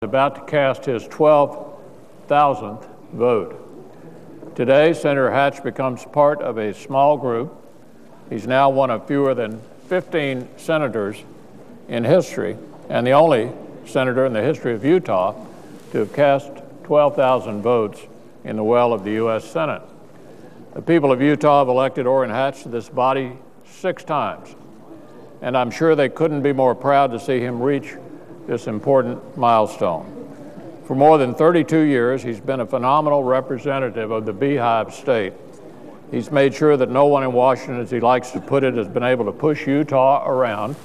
About to cast his 12,000th vote. Today, Senator Hatch becomes part of a small group. He's now one of fewer than 15 senators in history, and the only senator in the history of Utah to have cast 12,000 votes in the well of the U.S. Senate. The people of Utah have elected Orrin Hatch to this body 6 times, and I'm sure they couldn't be more proud to see him reach this important milestone. For more than 32 years, he's been a phenomenal representative of the Beehive State. He's made sure that no one in Washington, as he likes to put it, has been able to push Utah around.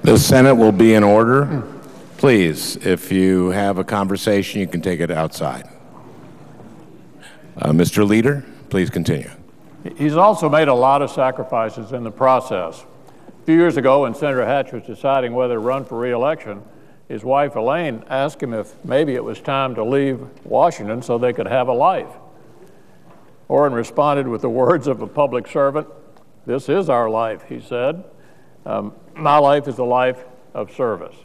The Senate will be in order. Please, if you have a conversation, you can take it outside. Mr. Leader, please continue. He's also made a lot of sacrifices in the process. A few years ago, when Senator Hatch was deciding whether to run for re-election, his wife Elaine asked him if maybe it was time to leave Washington so they could have a life. Orrin responded with the words of a public servant, "This is our life," he said. "My life is a life of service."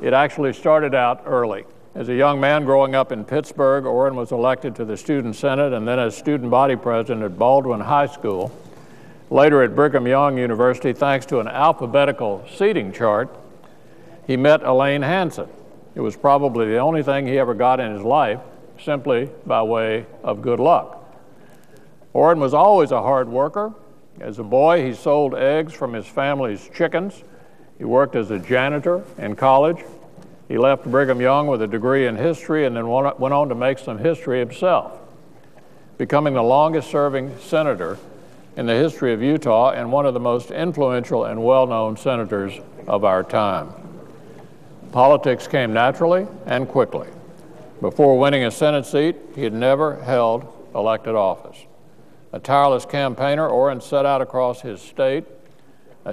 It actually started out early. As a young man growing up in Pittsburgh, Orrin was elected to the Student Senate and then as student body president at Baldwin High School. Later at Brigham Young University, thanks to an alphabetical seating chart, he met Elaine Hansen. It was probably the only thing he ever got in his life, simply by way of good luck. Orrin was always a hard worker. As a boy, he sold eggs from his family's chickens. He worked as a janitor in college. He left Brigham Young with a degree in history and then went on to make some history himself, becoming the longest-serving senator in the history of Utah and one of the most influential and well-known senators of our time. Politics came naturally and quickly. Before winning a Senate seat, he had never held elected office. A tireless campaigner, Orrin set out across his state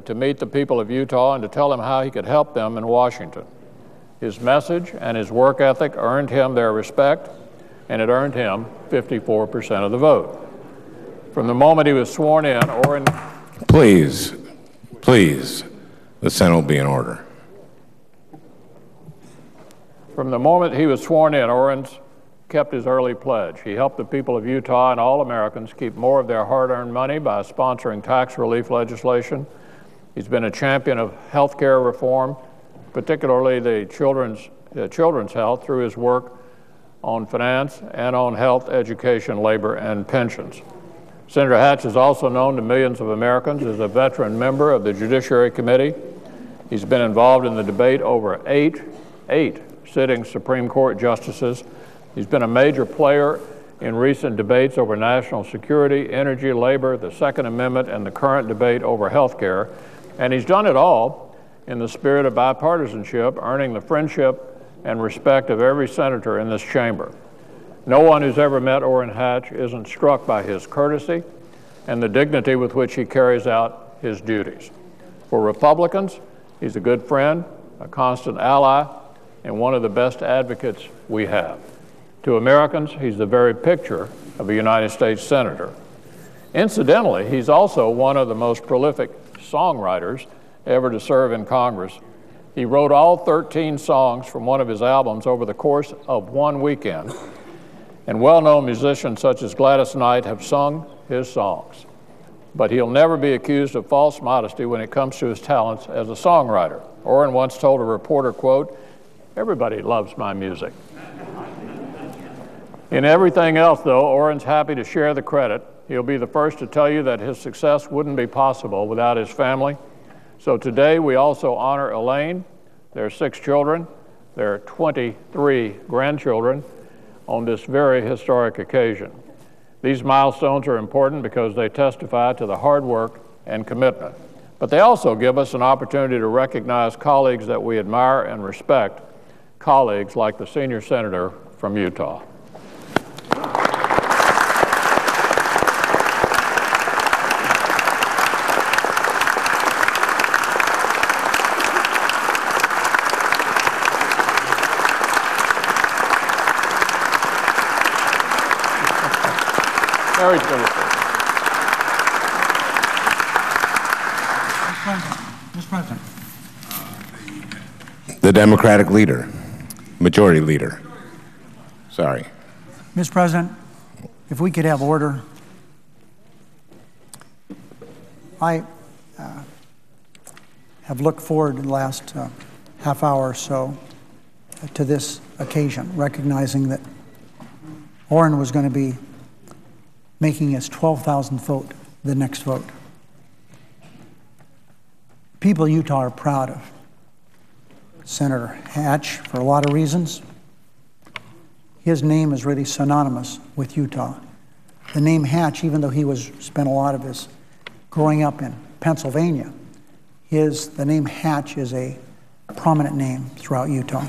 to meet the people of Utah and to tell them how he could help them in Washington. His message and his work ethic earned him their respect, and it earned him 54% of the vote. From the moment he was sworn in, Orrin... Please, the Senate will be in order. From the moment he was sworn in, Orrin kept his early pledge. He helped the people of Utah and all Americans keep more of their hard-earned money by sponsoring tax relief legislation. He's been a champion of health care reform, particularly the children's health, through his work on finance and on health, education, labor, and pensions. Senator Hatch is also known to millions of Americans as a veteran member of the Judiciary Committee. He's been involved in the debate over eight sitting Supreme Court justices. He's been a major player in recent debates over national security, energy, labor, the Second Amendment, and the current debate over health care. And he's done it all in the spirit of bipartisanship, earning the friendship and respect of every senator in this chamber. No one who's ever met Orrin Hatch isn't struck by his courtesy and the dignity with which he carries out his duties. For Republicans, he's a good friend, a constant ally, and one of the best advocates we have. To Americans, he's the very picture of a United States senator. Incidentally, he's also one of the most prolific songwriters ever to serve in Congress. He wrote all 13 songs from one of his albums over the course of one weekend, and well-known musicians such as Gladys Knight have sung his songs. But he'll never be accused of false modesty when it comes to his talents as a songwriter. Orrin once told a reporter, quote, "Everybody loves my music." In everything else, though, Orrin's happy to share the credit. He'll be the first to tell you that his success wouldn't be possible without his family. So today we also honor Elaine, their 6 children, their 23 grandchildren on this very historic occasion. These milestones are important because they testify to the hard work and commitment. But they also give us an opportunity to recognize colleagues that we admire and respect, colleagues like the senior senator from Utah. Harry's going to say. Mr. President, The Democratic Leader, Majority Leader. Sorry. Mr. President, if we could have order. I have looked forward in the last half hour or so to this occasion, recognizing that Orrin was going to be making his 12,000th vote the next vote. People of Utah are proud of Senator Hatch for a lot of reasons. His name is really synonymous with Utah. The name Hatch, even though he spent a lot of his growing up in Pennsylvania, the name Hatch is a prominent name throughout Utah.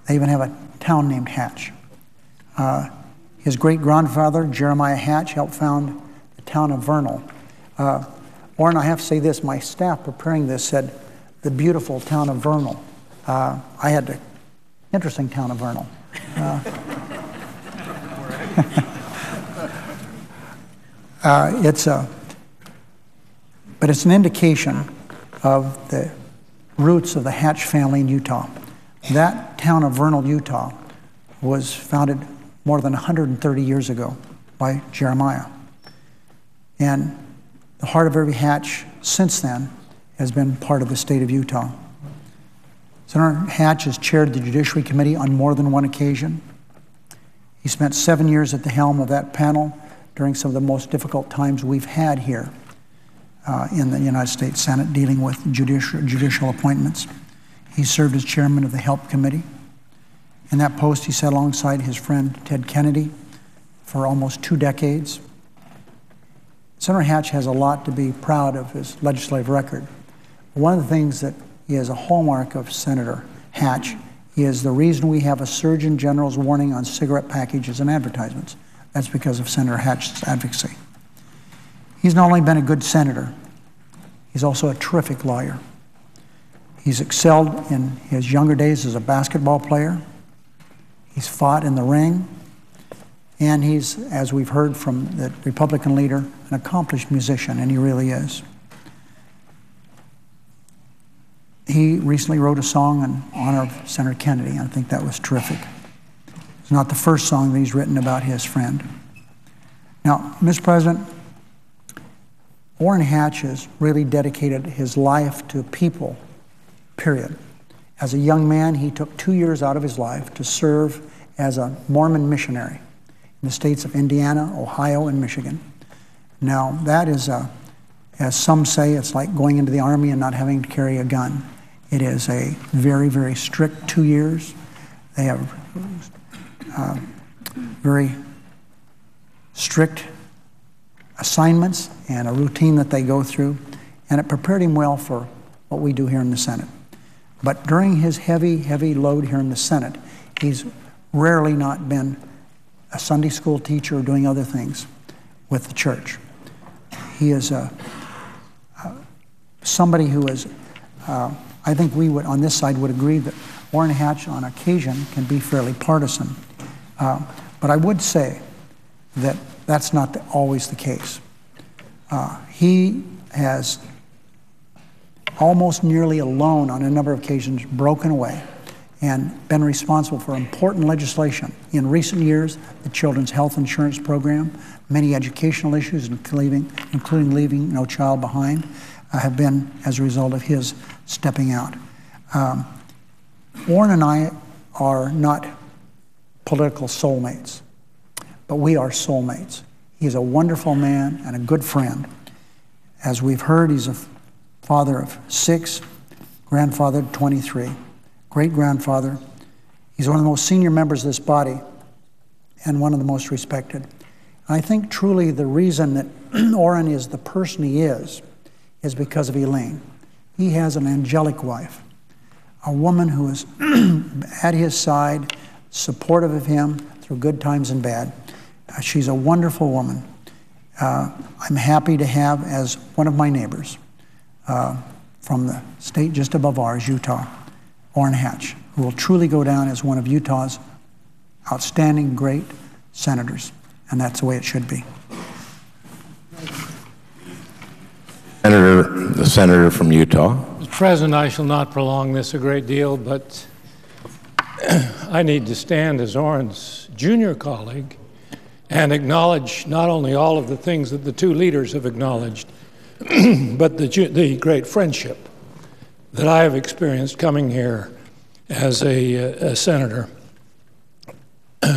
They even have a town named Hatch. His great-grandfather, Jeremiah Hatch, helped found the town of Vernal. Orrin, I have to say this, my staff preparing this said the beautiful town of Vernal. I had the interesting town of Vernal. But it's an indication of the roots of the Hatch family in Utah. That town of Vernal, Utah, was founded more than 130 years ago by Jeremiah. And the heart of every Hatch since then has been part of the state of Utah. Senator Hatch has chaired the Judiciary Committee on more than one occasion. He spent 7 years at the helm of that panel during some of the most difficult times we've had here in the United States Senate dealing with judicial appointments. He served as chairman of the Help Committee. In that post, he sat alongside his friend Ted Kennedy for almost 2 decades. Senator Hatch has a lot to be proud of his legislative record. One of the things that is a hallmark of Senator Hatch is the reason we have a Surgeon General's warning on cigarette packages and advertisements. That's because of Senator Hatch's advocacy. He's not only been a good senator, he's also a terrific lawyer. He's excelled in his younger days as a basketball player. He's fought in the ring. And he's, as we've heard from the Republican leader, an accomplished musician, and he really is. He recently wrote a song in honor of Senator Kennedy, and I think that was terrific. It's not the first song that he's written about his friend. Now, Mr. President, Orrin Hatch has really dedicated his life to people, period. As a young man, he took 2 years out of his life to serve as a Mormon missionary in the states of Indiana, Ohio, and Michigan. Now, that is, as some say, it's like going into the Army and not having to carry a gun. It is a very, very strict 2 years. They have very strict assignments and a routine that they go through, and it prepared him well for what we do here in the Senate. But during his heavy, heavy load here in the Senate, he's rarely not been a Sunday school teacher or doing other things with the church. He is somebody who is, I think we would, on this side, would agree that Orrin Hatch on occasion can be fairly partisan. But I would say that that's not always the case. He has almost nearly alone on a number of occasions broken away and been responsible for important legislation. In recent years, the Children's Health Insurance Program, many educational issues, including leaving no child behind, have been as a result of his stepping out. Orrin and I are not political soulmates, but we are soulmates. He's a wonderful man and a good friend. As we've heard, he's a father of 6, grandfather of 23, great-grandfather. He's one of the most senior members of this body and one of the most respected. And I think truly the reason that Orrin is the person he is because of Elaine. He has an angelic wife, a woman who is at his side, supportive of him through good times and bad. She's a wonderful woman. I'm happy to have as one of my neighbors from the state just above ours, Utah, Orrin Hatch, who will truly go down as one of Utah's outstanding, great senators. And that's the way it should be. The senator from Utah. Mr. President, I shall not prolong this a great deal, but I need to stand as Orrin's junior colleague and acknowledge not only all of the things that the two leaders have acknowledged, but the great friendship that I have experienced coming here as a senator.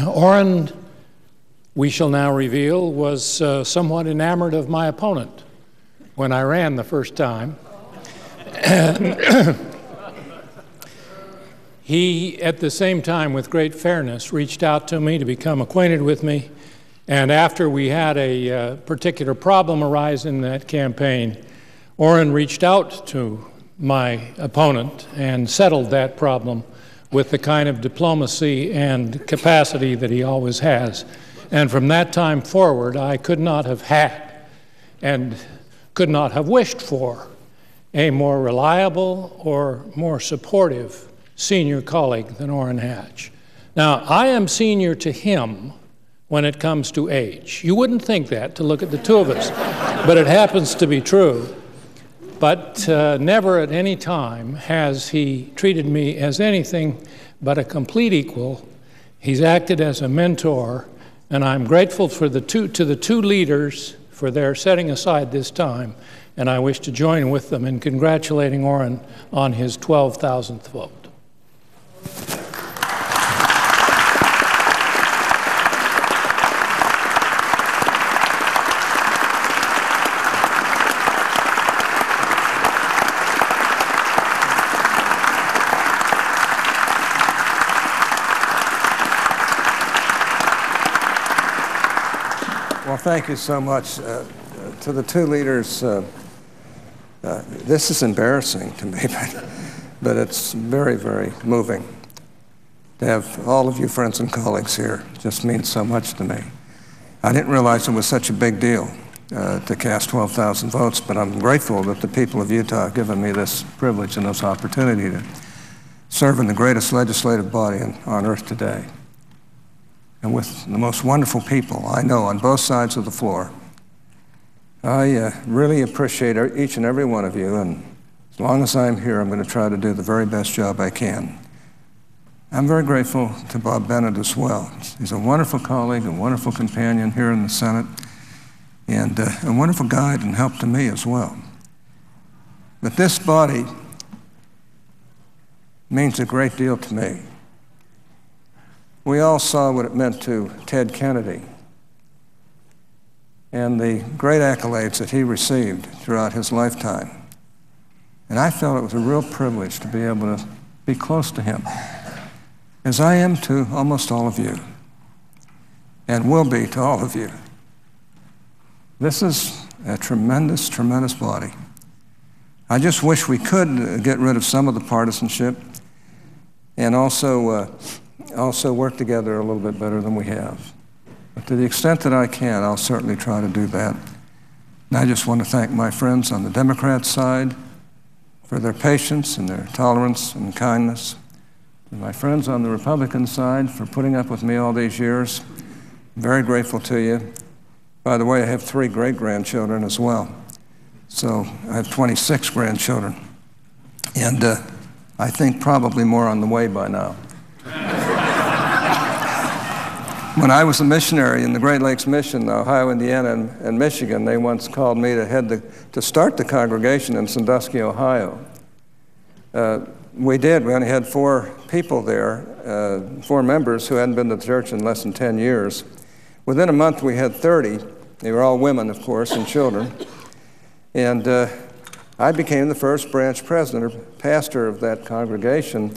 Orrin, we shall now reveal, was somewhat enamored of my opponent when I ran the first time. And he, at the same time, with great fairness, reached out to me to become acquainted with me. And after we had a particular problem arise in that campaign, Orrin reached out to my opponent and settled that problem with the kind of diplomacy and capacity that he always has. And from that time forward, I could not have had and could not have wished for a more reliable or more supportive senior colleague than Orrin Hatch. Now, I am senior to him when it comes to age. You wouldn't think that to look at the two of us, but it happens to be true. But never at any time has he treated me as anything but a complete equal. He's acted as a mentor, and I'm grateful to the two leaders for their setting aside this time, and I wish to join with them in congratulating Orrin on his 12,000th vote. Well, thank you so much. To the two leaders, this is embarrassing to me, but it's very, very moving. To have all of you friends and colleagues here just means so much to me. I didn't realize it was such a big deal to cast 12,000 votes, but I'm grateful that the people of Utah have given me this privilege and this opportunity to serve in the greatest legislative body on earth today, and with the most wonderful people I know on both sides of the floor. I really appreciate each and every one of you, and as long as I'm here, I'm going to try to do the very best job I can. I'm very grateful to Bob Bennett as well. He's a wonderful colleague, a wonderful companion here in the Senate, and a wonderful guide and help to me as well. But this body means a great deal to me. We all saw what it meant to Ted Kennedy and the great accolades that he received throughout his lifetime. And I felt it was a real privilege to be able to be close to him, as I am to almost all of you, and will be to all of you. This is a tremendous, tremendous body. I just wish we could get rid of some of the partisanship and also work together a little bit better than we have. But to the extent that I can, I'll certainly try to do that. And I just want to thank my friends on the Democrat side for their patience and their tolerance and kindness, and my friends on the Republican side for putting up with me all these years. I'm very grateful to you. By the way, I have 3 great-grandchildren as well. So I have 26 grandchildren, and I think probably more on the way by now. When I was a missionary in the Great Lakes Mission, Ohio, Indiana, and Michigan, they once called me to start the congregation in Sandusky, Ohio. We did. We only had 4 people there, 4 members who hadn't been to the church in less than 10 years. Within a month, we had 30. They were all women, of course, and children. And I became the first branch president or pastor of that congregation.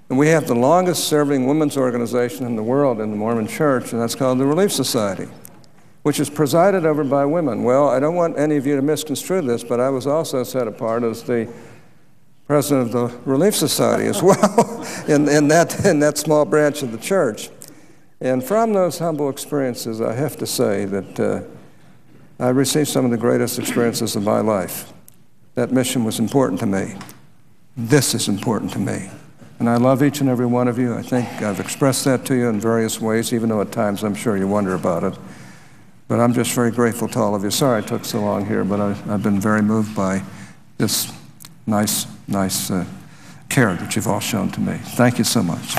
And we have the longest serving women's organization in the world in the Mormon Church, and that's called the Relief Society, which is presided over by women. Well, I don't want any of you to misconstrue this, but I was also set apart as the president of the Relief Society as well in that small branch of the church. And from those humble experiences, I have to say that I received some of the greatest experiences of my life. That mission was important to me. This is important to me. And I love each and every one of you. I think I've expressed that to you in various ways, even though at times I'm sure you wonder about it. But I'm just very grateful to all of you. Sorry I took so long here, but I've been very moved by this nice nice care that you've all shown to me. Thank you so much.